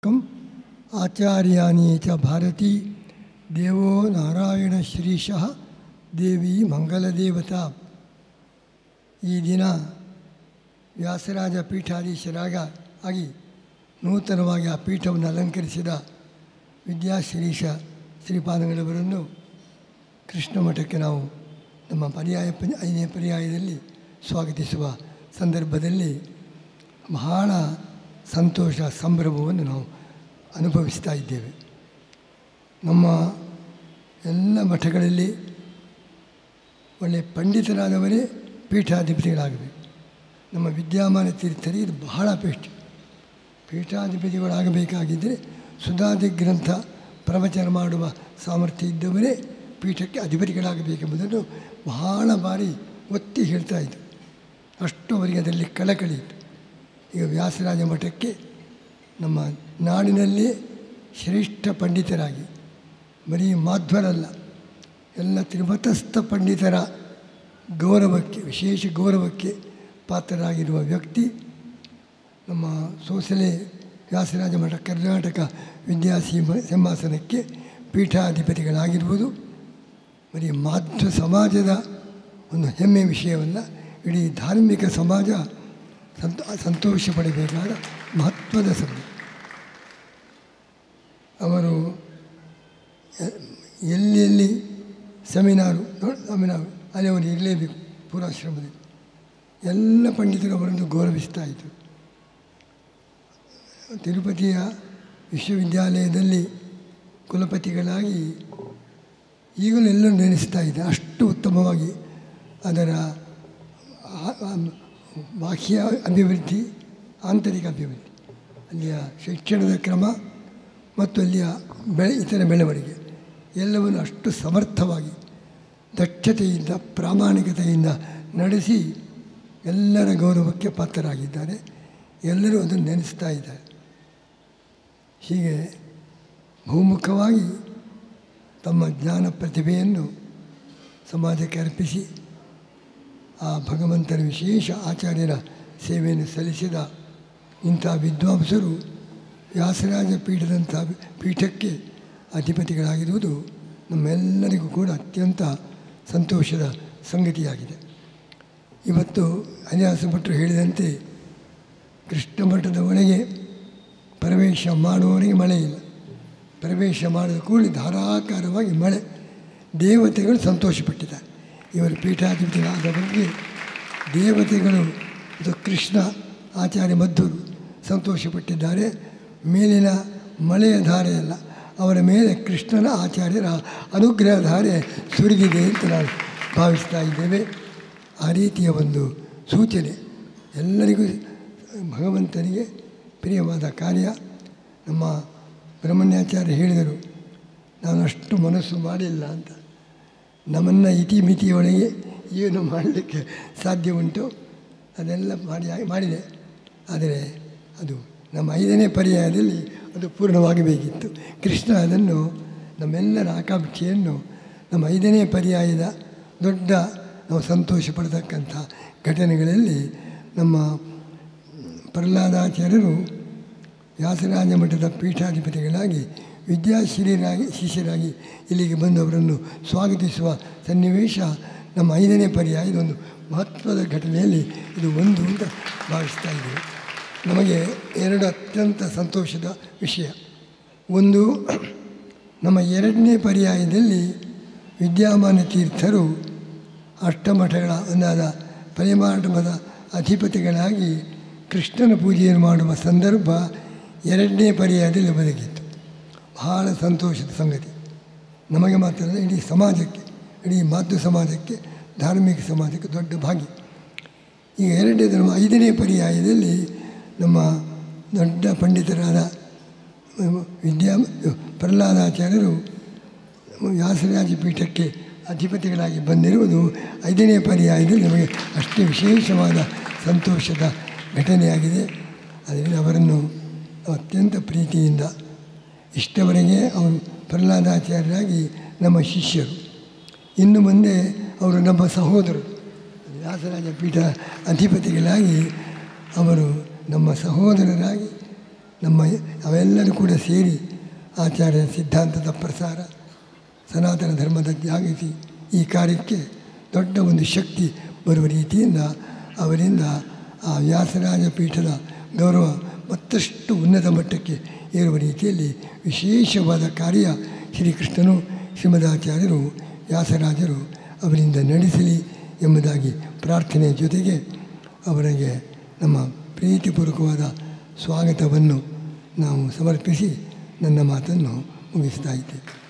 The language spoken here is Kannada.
ಆಚಾರ್ಯಾಣಿ ಚ ಭಾರತೀ ದೇವೋ ನಾರಾಯಣ ಶ್ರೀಶಃ ದೇವಿ ಮಂಗಲದೇವತಾ. ಈ ದಿನ ವ್ಯಾಸರಾಜ ಪೀಠಾಧೀಶರಾಗಿ ನೂತನವಾಗಿ ಆ ಪೀಠವನ್ನು ಅಲಂಕರಿಸಿದ ವಿದ್ಯಾಶ್ರೀಶ ಶ್ರೀಪಾದಂಗಳವರನ್ನು ಕೃಷ್ಣ ಮಠಕ್ಕೆ ನಾವು ನಮ್ಮ ಐದನೇ ಪರ್ಯಾಯದಲ್ಲಿ ಸ್ವಾಗತಿಸುವ ಸಂದರ್ಭದಲ್ಲಿ ಬಹಳ ಸಂತೋಷ ಸಂಭ್ರಮವನ್ನು ನಾವು ಅನುಭವಿಸ್ತಾ ಇದ್ದೇವೆ. ನಮ್ಮ ಎಲ್ಲ ಮಠಗಳಲ್ಲಿ ಒಳ್ಳೆಯ ಪಂಡಿತರಾದವರೇ ಪೀಠಾಧಿಪತಿಗಳಾಗಬೇಕು. ನಮ್ಮ ವಿದ್ಯಾಮಾನ ತೀರ್ಥರಿಗೆ ಇದು ಬಹಳ ಪೀಠಾಧಿಪತಿಗಳಾಗಬೇಕಾಗಿದ್ದರೆ ಸುಧಾದಿ ಗ್ರಂಥ ಪ್ರವಚನ ಮಾಡುವ ಸಾಮರ್ಥ್ಯ ಇದ್ದವರೇ ಪೀಠಕ್ಕೆ ಅಧಿಪತಿಗಳಾಗಬೇಕೆಂಬುದನ್ನು ಬಹಳ ಬಾರಿ ಒತ್ತಿ ಹೇಳ್ತಾ ಇದ್ದರು. ಅಷ್ಟು ಅವರಿಗೆ ಅದರಲ್ಲಿ ಕಳಕಳಿ ಇತ್ತು. ಈಗ ವ್ಯಾಸರಾಜ ಮಠಕ್ಕೆ ನಮ್ಮ ನಾಡಿನಲ್ಲಿ ಶ್ರೇಷ್ಠ ಪಂಡಿತರಾಗಿ ಬರೀ ಮಾಧ್ವರಲ್ಲ, ಎಲ್ಲ ತ್ರಿಮತಸ್ಥ ಪಂಡಿತರ ಗೌರವಕ್ಕೆ, ವಿಶೇಷ ಗೌರವಕ್ಕೆ ಪಾತ್ರರಾಗಿರುವ ವ್ಯಕ್ತಿ ನಮ್ಮ ಸೋಸಲೆ ವ್ಯಾಸರಾಜ ಮಠ ಕರ್ನಾಟಕ ಸಿಂಹಾಸನಕ್ಕೆ ಪೀಠಾಧಿಪತಿಗಳಾಗಿರುವುದು ಬರೀ ಮಾಧ್ವ ಸಮಾಜದ ಒಂದು ಹೆಮ್ಮೆಯ ವಿಷಯವಲ್ಲ, ಇಡೀ ಧಾರ್ಮಿಕ ಸಮಾಜ ಸಂತೋಷ ಪಡಬೇಕಾದ ಮಹತ್ವದ ಸಂಗತಿ. ಅವರು ಎಲ್ಲೆಲ್ಲಿ ಸೆಮಿನಾರು ಅಲ್ಲಿ ಅವರು ಇರಲೇಬೇಕು. ಪೂರ್ವಾಶ್ರಮದಲ್ಲಿ ಎಲ್ಲ ಪಂಡಿತರು ಅವರನ್ನು ಗೌರವಿಸ್ತಾ ಇದ್ದರು. ತಿರುಪತಿಯ ವಿಶ್ವವಿದ್ಯಾಲಯದಲ್ಲಿ ಕುಲಪತಿಗಳಾಗಿ ಈಗಲೂ ಎಲ್ಲರೂ ನೆನೆಸ್ತಾ ಇದ್ದಾರೆ. ಅಷ್ಟು ಉತ್ತಮವಾಗಿ ಅದರ ಬಾಹ್ಯ ಅಭಿವೃದ್ಧಿ, ಆಂತರಿಕ ಅಭಿವೃದ್ಧಿ, ಅಲ್ಲಿಯ ಶಿಕ್ಷಣದ ಕ್ರಮ ಮತ್ತು ಅಲ್ಲಿಯ ಇತರ ಬೆಳವಣಿಗೆ ಎಲ್ಲವನ್ನು ಅಷ್ಟು ಸಮರ್ಥವಾಗಿ ದಕ್ಷತೆಯಿಂದ ಪ್ರಾಮಾಣಿಕತೆಯಿಂದ ನಡೆಸಿ ಎಲ್ಲರ ಗೌರವಕ್ಕೆ ಪಾತ್ರರಾಗಿದ್ದಾರೆ. ಎಲ್ಲರೂ ಅದನ್ನು ನೆನೆಸ್ತಾ ಇದ್ದಾರೆ. ಹೀಗೆ ಬಹುಮುಖವಾಗಿ ತಮ್ಮ ಜ್ಞಾನ ಪ್ರತಿಭೆಯನ್ನು ಸಮಾಜಕ್ಕೆ ಅರ್ಪಿಸಿ ಆ ಭಗವಂತನ ವಿಶೇಷ ಆಚಾರ್ಯರ ಸೇವೆಯನ್ನು ಸಲ್ಲಿಸಿದ ಇಂಥ ವಿದ್ವಾಂಸರು ವ್ಯಾಸರಾಜ ಪೀಠಕ್ಕೆ ಅಧಿಪತಿಗಳಾಗಿರುವುದು ನಮ್ಮೆಲ್ಲರಿಗೂ ಕೂಡ ಅತ್ಯಂತ ಸಂತೋಷದ ಸಂಗತಿಯಾಗಿದೆ. ಇವತ್ತು ಹರಿದಾಸ ಭಟ್ರು ಹೇಳಿದಂತೆ ಕೃಷ್ಣ ಮಠದ ಒಳಗೆ ಪ್ರವೇಶ ಮಾಡುವವರಿಗೆ ಮಳೆ ಇಲ್ಲ, ಪ್ರವೇಶ ಮಾಡಿದ ಕೂಡಲೇ ಧಾರಾಕಾರವಾಗಿ ಮಳೆ. ದೇವತೆಗಳು ಸಂತೋಷಪಟ್ಟಿದ್ದಾರೆ. ಇವರು ಪೀಠಾಧಿಪತಿಗಳಾದ ಬಗ್ಗೆ ದೇವತೆಗಳು ಇದು ಕೃಷ್ಣ ಆಚಾರ್ಯ ಮಧ್ವರು ಸಂತೋಷಪಟ್ಟಿದ್ದಾರೆ. ಮೇಲಿನ ಮಳೆಯ ಧಾರೆಯಲ್ಲ, ಅವರ ಮೇಲೆ ಕೃಷ್ಣನ ಆಚಾರ್ಯರ ಅನುಗ್ರಹ ಧಾರೆ ಸುರಿದಿದೆ ಅಂತ ನಾವು ಭಾವಿಸ್ತಾ ಇದ್ದೇವೆ. ಆ ರೀತಿಯ ಒಂದು ಸೂಚನೆ ಎಲ್ಲರಿಗೂ ಭಗವಂತನಿಗೆ ಪ್ರಿಯವಾದ ಕಾರ್ಯ. ನಮ್ಮ ಬ್ರಹ್ಮಣ್ಯಾಚಾರ್ಯ ಹೇಳಿದರು, ನಾನು ಅಷ್ಟು ಮನಸ್ಸು ಮಾಡಿಲ್ಲ ಅಂತ. ನಮ್ಮನ್ನು ಇತಿಮಿತಿಯೊಳಗೆ ಏನು ಮಾಡಲಿಕ್ಕೆ ಸಾಧ್ಯ ಉಂಟು ಅದೆಲ್ಲ ಮಾಡಿದೆ. ಆದರೆ ಅದು ನಮ್ಮ 5ನೇ ಪರ್ಯಾಯದಲ್ಲಿ ಅದು ಪೂರ್ಣವಾಗಬೇಕಿತ್ತು. ಕೃಷ್ಣ ಅದನ್ನು ನಮ್ಮೆಲ್ಲರ ಆಕಾಂಕ್ಷೆಯನ್ನು ನಮ್ಮ 5ನೇ ಪರ್ಯಾಯದ ದೊಡ್ಡ ನಾವು ಸಂತೋಷ ಪಡತಕ್ಕಂಥ ಘಟನೆಗಳಲ್ಲಿ ನಮ್ಮ ಪ್ರಹ್ಲಾದಾಚಾರ್ಯರು ವ್ಯಾಸರಾಜ ಮಠದ ಪೀಠಾಧಿಪತಿಗಳಾಗಿ ಶಿಷ್ಯರಾಗಿ ಇಲ್ಲಿಗೆ ಬಂದವರನ್ನು ಸ್ವಾಗತಿಸುವ ಸನ್ನಿವೇಶ ನಮ್ಮ 5ನೇ ಪರ್ಯಾಯದ ಒಂದು ಮಹತ್ವದ ಘಟನೆಯಲ್ಲಿ ಇದು ಒಂದು ಅಂತ ಭಾವಿಸ್ತಾ ಇದ್ದೇವೆ. ನಮಗೆ 2 ಅತ್ಯಂತ ಸಂತೋಷದ ವಿಷಯ. ಒಂದು, ನಮ್ಮ 2ನೇ ಪರ್ಯಾಯದಲ್ಲಿ ವಿದ್ಯಾಮಾನ ತೀರ್ಥರು ಅಷ್ಟಮಠಗಳ ಒಂದಾದ ಪರಿಮಾಣದ ಅಧಿಪತಿಗಳಾಗಿ ಕೃಷ್ಣನ ಪೂಜೆಯನ್ನು ಮಾಡುವ ಸಂದರ್ಭ 2ನೇ ಪರ್ಯಾಯದಲ್ಲಿ ಬದುಕಿತ್ತು. ಬಹಳ ಸಂತೋಷದ ಸಂಗತಿ. ನಮಗೆ ಮಾತ್ರ ಅಲ್ಲ, ಇಡೀ ಸಮಾಜಕ್ಕೆ, ಇಡೀ ಮಾತೃ ಸಮಾಜಕ್ಕೆ, ಧಾರ್ಮಿಕ ಸಮಾಜಕ್ಕೆ ದೊಡ್ಡ ಭಾಗ್ಯ. ಈಗ 5ನೇ ಪರ್ಯಾಯದಲ್ಲಿ ನಮ್ಮ ದೊಡ್ಡ ಪಂಡಿತರಾದ ಪ್ರಹ್ಲಾದಾಚಾರ್ಯರು ವ್ಯಾಸರಾಜ ಪೀಠಕ್ಕೆ ಅಧಿಪತಿಗಳಾಗಿ ಬಂದಿರುವುದು 5ನೇ ಪರ್ಯಾಯದಲ್ಲಿ ನಮಗೆ ಅಷ್ಟೇ ವಿಶೇಷವಾದ ಸಂತೋಷದ ಘಟನೆಯಾಗಿದೆ. ಅದರಿಂದ ಅವರನ್ನು ಅತ್ಯಂತ ಪ್ರೀತಿಯಿಂದ ಇಷ್ಟವರೆಗೆ ಅವರು ಪ್ರಹ್ಲಾದಾಚಾರ್ಯರಾಗಿ ನಮ್ಮ ಶಿಷ್ಯರು, ಇನ್ನು ಮುಂದೆ ಅವರು ನಮ್ಮ ಸಹೋದರರು. ವ್ಯಾಸರಾಜ ಪೀಠ ಅಧಿಪತಿಗಳಾಗಿ ಅವರು ನಮ್ಮ ಸಹೋದರರಾಗಿ ನಮ್ಮ ಅವೆಲ್ಲರೂ ಕೂಡ ಸೇರಿ ಆಚಾರ್ಯ ಸಿದ್ಧಾಂತದ ಪ್ರಸಾರ, ಸನಾತನ ಧರ್ಮದ ಜಾಗೃತಿ ಈ ಕಾರ್ಯಕ್ಕೆ ದೊಡ್ಡ ಒಂದು ಶಕ್ತಿ ಬರುವ ರೀತಿಯಿಂದ ಅವರಿಂದ ಆ ವ್ಯಾಸರಾಜ ಪೀಠದ ಗೌರವ ಮತ್ತಷ್ಟು ಉನ್ನತ ಮಟ್ಟಕ್ಕೆ ಏರುವ ರೀತಿಯಲ್ಲಿ ವಿಶೇಷವಾದ ಕಾರ್ಯ ಶ್ರೀಕೃಷ್ಣನು ಶ್ರೀಮದಾಚಾರ್ಯರು ವ್ಯಾಸರಾಜರು ಅವರಿಂದ ನಡೆಸಲಿ ಎಂಬುದಾಗಿ ಪ್ರಾರ್ಥನೆಯ ಜೊತೆಗೆ ಅವರಿಗೆ ನಮ್ಮ ಪ್ರೀತಿಪೂರ್ವಕವಾದ ಸ್ವಾಗತವನ್ನು ನಾವು ಸಮರ್ಪಿಸಿ ನನ್ನ ಮಾತನ್ನು ಮುಗಿಸ್ತಾ ಇದ್ದೇವೆ.